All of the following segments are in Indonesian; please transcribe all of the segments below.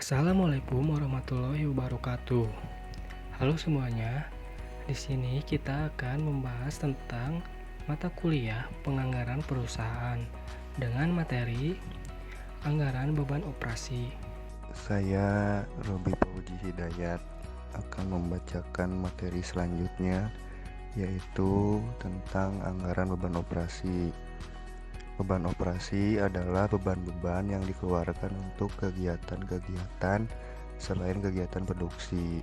Assalamualaikum warahmatullahi wabarakatuh. Halo semuanya. Di sini kita akan membahas tentang mata kuliah penganggaran perusahaan dengan materi anggaran beban operasi. Saya Robi Pauji Hidayat akan membacakan materi selanjutnya, yaitu tentang anggaran beban operasi. Beban operasi adalah beban-beban yang dikeluarkan untuk kegiatan-kegiatan selain kegiatan produksi.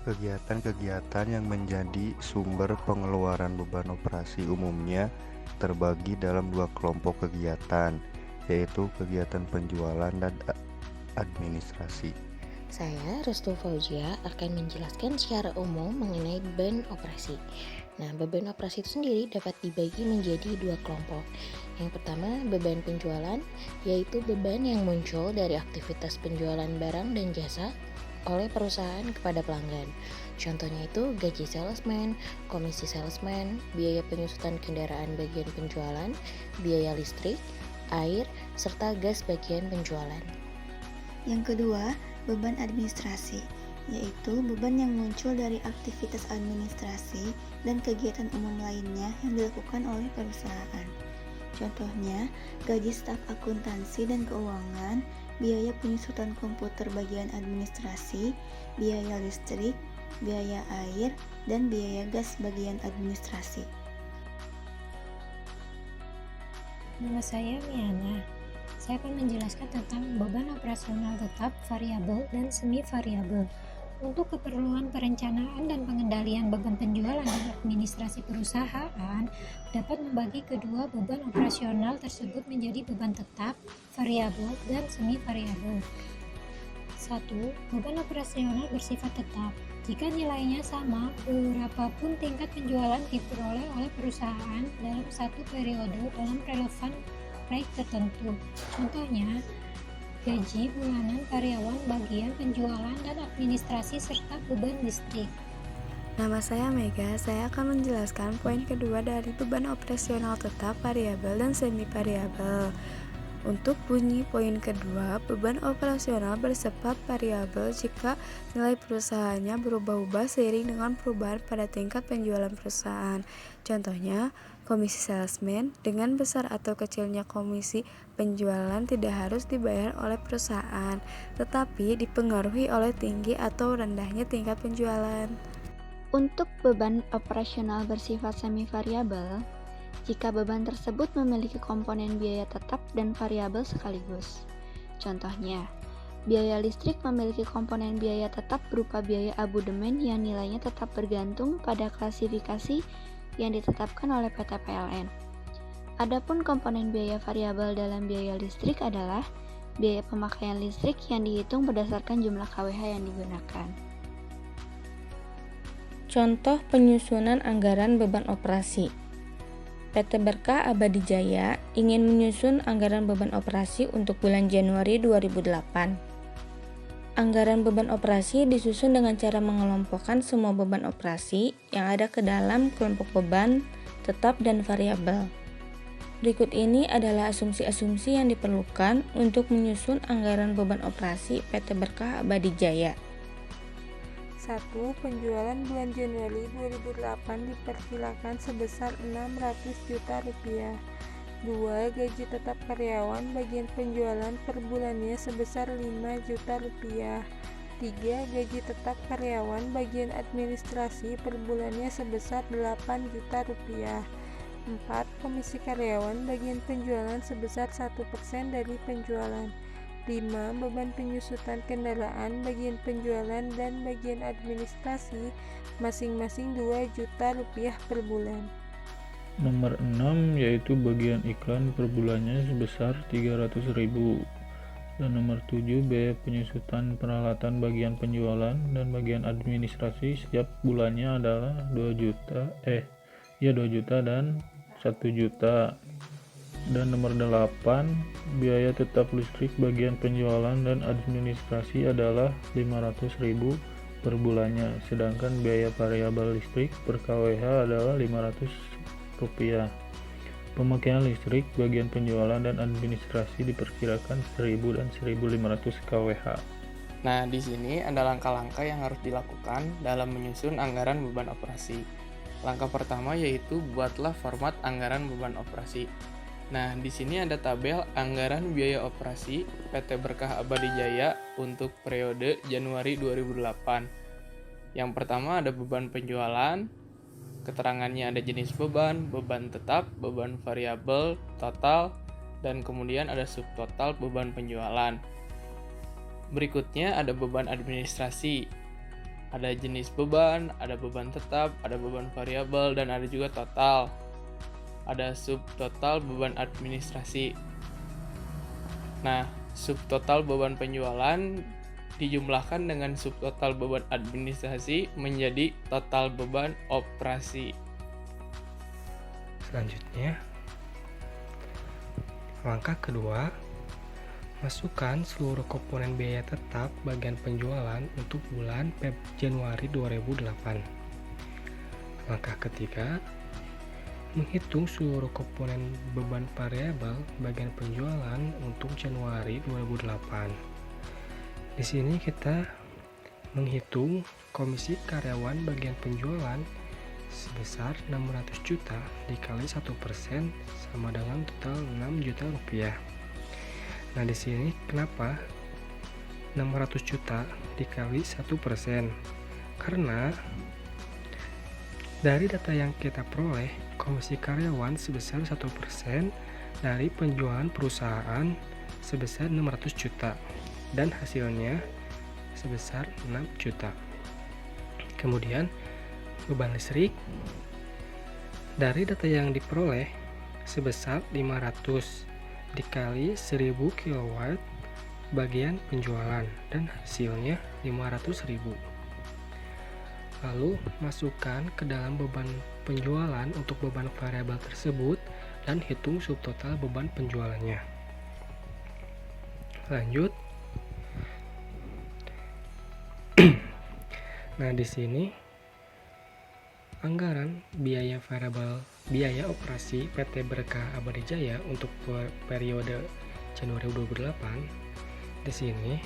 Kegiatan-kegiatan yang menjadi sumber pengeluaran beban operasi umumnya terbagi dalam dua kelompok kegiatan, yaitu kegiatan penjualan dan administrasi. Saya, Restu Fauzia, akan menjelaskan secara umum mengenai beban operasi. Nah, beban operasi itu sendiri dapat dibagi menjadi dua kelompok. Yang pertama, beban penjualan, yaitu beban yang muncul dari aktivitas penjualan barang dan jasa oleh perusahaan kepada pelanggan. Contohnya itu gaji salesman, komisi salesman, biaya penyusutan kendaraan bagian penjualan, biaya listrik, air, serta gas bagian penjualan. Yang kedua, beban administrasi, yaitu beban yang muncul dari aktivitas administrasi dan kegiatan umum lainnya yang dilakukan oleh perusahaan. Contohnya, gaji staf akuntansi dan keuangan, biaya penyusutan komputer bagian administrasi, biaya listrik, biaya air, dan biaya gas bagian administrasi. Nama saya Miana. Saya akan menjelaskan tentang beban operasional tetap, variabel, dan semi variabel. Untuk keperluan perencanaan dan pengendalian beban penjualan dan administrasi perusahaan, dapat membagi kedua beban operasional tersebut menjadi beban tetap, variabel, dan semi variabel. 1. Beban operasional bersifat tetap. Jika nilainya sama, berapapun tingkat penjualan diperoleh oleh perusahaan dalam satu periode dalam relevan rate tertentu. Contohnya, gaji bulanan karyawan bagian penjualan dan administrasi serta beban listrik. Nama saya Mega, saya akan menjelaskan poin kedua dari beban operasional tetap, variabel, dan semi variabel. Untuk bunyi poin kedua, beban operasional bersifat variabel jika nilai perusahaannya berubah-ubah seiring dengan perubahan pada tingkat penjualan perusahaan. Contohnya, komisi salesman dengan besar atau kecilnya komisi penjualan tidak harus dibayar oleh perusahaan, tetapi dipengaruhi oleh tinggi atau rendahnya tingkat penjualan. Untuk beban operasional bersifat semi variabel, jika beban tersebut memiliki komponen biaya tetap dan variabel sekaligus. Contohnya, biaya listrik memiliki komponen biaya tetap berupa biaya abodemen yang nilainya tetap bergantung pada klasifikasi yang ditetapkan oleh PT PLN. Adapun komponen biaya variabel dalam biaya listrik adalah biaya pemakaian listrik yang dihitung berdasarkan jumlah kWh yang digunakan. Contoh penyusunan anggaran beban operasi. PT Berkah Abadi Jaya ingin menyusun anggaran beban operasi untuk bulan Januari 2008. Anggaran beban operasi disusun dengan cara mengelompokkan semua beban operasi yang ada ke dalam kelompok beban, tetap, dan variabel. Berikut ini adalah asumsi-asumsi yang diperlukan untuk menyusun anggaran beban operasi PT Berkah Abadi Jaya. 1. Penjualan bulan Januari 2008 diperkirakan sebesar Rp600 juta. 2. Gaji tetap karyawan bagian penjualan per bulannya sebesar Rp5 juta. 3. Gaji tetap karyawan bagian administrasi per bulannya sebesar Rp8 juta. 4. Komisi karyawan bagian penjualan sebesar 1% dari penjualan. 5. Beban penyusutan kendaraan bagian penjualan dan bagian administrasi masing-masing Rp2 juta per bulan. Nomor 6 yaitu bagian iklan per bulannya sebesar Rp300.000. Dan nomor 7 biaya penyusutan peralatan bagian penjualan dan bagian administrasi setiap bulannya adalah 2 juta dan 1 juta. Dan nomor 8, biaya tetap listrik bagian penjualan dan administrasi adalah Rp500.000 per bulannya, sedangkan biaya variabel listrik per kWh adalah Rp500. Pemakaian listrik bagian penjualan dan administrasi diperkirakan 1000 dan 1500 kWh. Nah, di sini ada langkah-langkah yang harus dilakukan dalam menyusun anggaran beban operasi. Langkah pertama yaitu buatlah format anggaran beban operasi. Nah, di sini ada tabel anggaran biaya operasi PT Berkah Abadi Jaya untuk periode Januari 2008. Yang pertama ada beban penjualan, keterangannya ada jenis beban, beban tetap, beban variabel, total, dan kemudian ada subtotal beban penjualan. Berikutnya ada beban administrasi. Ada jenis beban, ada beban tetap, ada beban variabel, dan ada juga total. Ada subtotal beban administrasi. Nah, subtotal beban penjualan dijumlahkan dengan subtotal beban administrasi menjadi total beban operasi. Selanjutnya, langkah kedua, masukkan seluruh komponen biaya tetap bagian penjualan untuk bulan Januari 2008. Langkah ketiga, menghitung seluruh komponen beban variabel bagian penjualan untuk Januari 2008. Di sini kita menghitung komisi karyawan bagian penjualan sebesar 600 juta dikali 1% sama dengan total 6 juta rupiah. Nah, di sini kenapa 600 juta dikali 1%? Karena dari data yang kita peroleh, komisi karyawan sebesar 1% dari penjualan perusahaan sebesar 600 juta. Dan hasilnya sebesar 6 juta. Kemudian beban listrik dari data yang diperoleh sebesar 500 dikali 1000 kW bagian penjualan dan hasilnya 500.000. Lalu masukkan ke dalam beban penjualan untuk beban variabel tersebut dan hitung subtotal beban penjualannya. Lanjut. Nah, di sini anggaran biaya variabel biaya operasi PT Berkah Abadi Jaya untuk periode Januari 2008. Di sini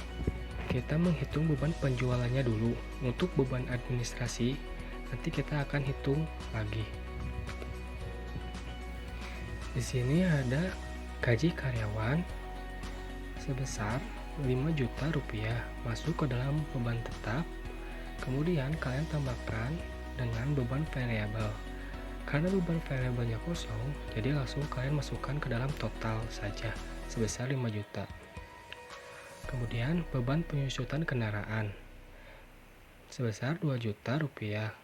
kita menghitung beban penjualannya dulu. Untuk beban administrasi nanti kita akan hitung lagi. Di sini ada gaji karyawan sebesar 5 juta rupiah masuk ke dalam beban tetap. Kemudian kalian tambahkan dengan beban variabel. Karena beban variabelnya kosong, jadi langsung kalian masukkan ke dalam total saja sebesar 5 juta. Kemudian beban penyusutan kendaraan sebesar 2 juta rupiah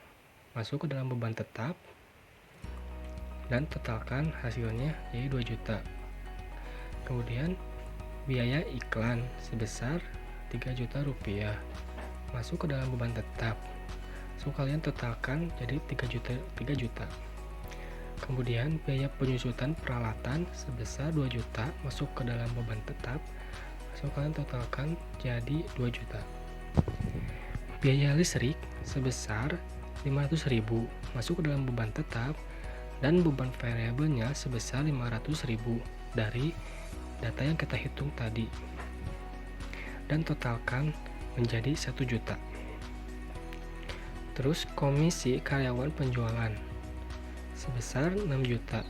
masuk ke dalam beban tetap dan totalkan hasilnya jadi 2 juta. Kemudian biaya iklan sebesar 3 juta rupiah masuk ke dalam beban tetap. So kalian totalkan jadi 3 juta. Kemudian biaya penyusutan peralatan sebesar 2 juta masuk ke dalam beban tetap. So kalian totalkan jadi 2 juta. Biaya listrik sebesar 500.000 masuk ke dalam beban tetap dan beban variabelnya sebesar 500.000 dari data yang kita hitung tadi. Dan totalkan menjadi 1 juta. Terus komisi karyawan penjualan sebesar 6 juta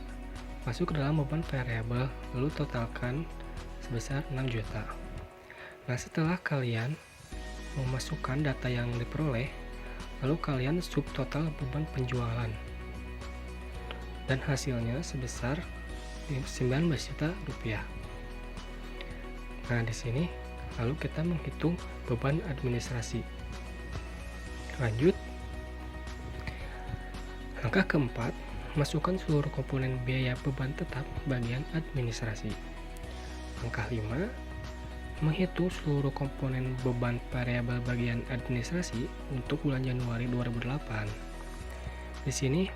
masuk ke dalam beban variabel, lalu totalkan sebesar 6 juta. Nah, setelah kalian memasukkan data yang diperoleh, lalu kalian subtotal beban penjualan dan hasilnya sebesar 19 juta rupiah. Nah, di sini lalu kita menghitung beban administrasi. Lanjut. Langkah keempat, masukkan seluruh komponen biaya beban tetap bagian administrasi. Langkah 5, menghitung seluruh komponen beban variabel bagian administrasi untuk bulan Januari 2008. Di sini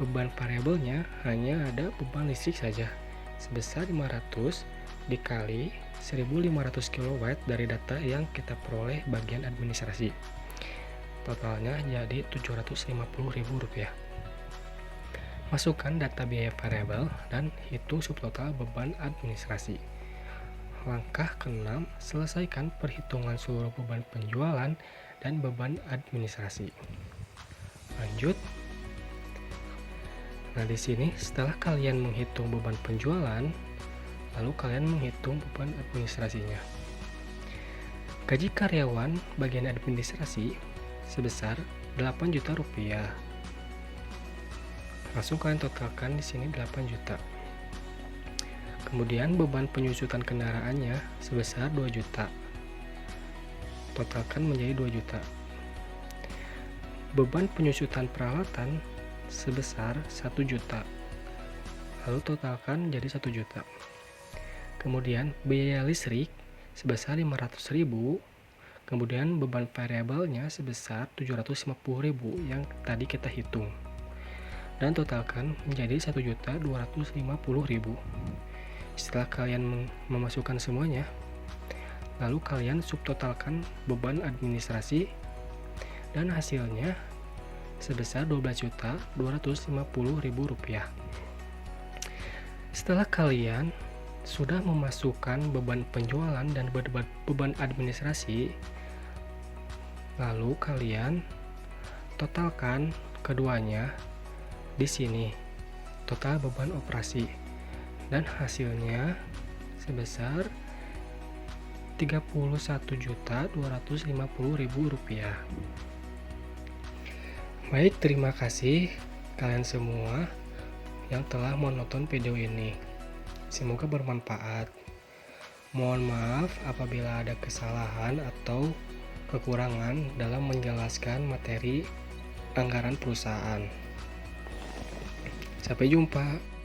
beban variabelnya hanya ada beban listrik saja sebesar 500 dikali 1500 kW dari data yang kita peroleh bagian administrasi. Totalnya jadi Rp750.000. Masukkan data biaya variabel dan hitung subtotal beban administrasi. Langkah ke-6, selesaikan perhitungan seluruh beban penjualan dan beban administrasi. Lanjut. Nah, di sini setelah kalian menghitung beban penjualan, lalu kalian menghitung beban administrasinya. Gaji karyawan bagian administrasi sebesar 8 juta rupiah. Langsung kalian totalkan di sini 8 juta. Kemudian beban penyusutan kendaraannya sebesar 2 juta. Totalkan menjadi 2 juta. Beban penyusutan peralatan sebesar 1 juta. Lalu totalkan jadi 1 juta. Kemudian biaya listrik sebesar 500.000. Kemudian beban variabelnya sebesar 750.000 yang tadi kita hitung. Dan totalkan menjadi 1.250.000. Setelah kalian memasukkan semuanya, lalu kalian subtotalkan beban administrasi dan hasilnya sebesar 12.250.000 rupiah. Setelah kalian sudah memasukkan beban penjualan dan beban administrasi, lalu kalian totalkan keduanya di sini, total beban operasi, dan hasilnya sebesar 31.250.000 rupiah. Baik, terima kasih kalian semua yang telah menonton video ini. Semoga bermanfaat. Mohon maaf apabila ada kesalahan atau kekurangan dalam menjelaskan materi anggaran perusahaan. Sampai jumpa.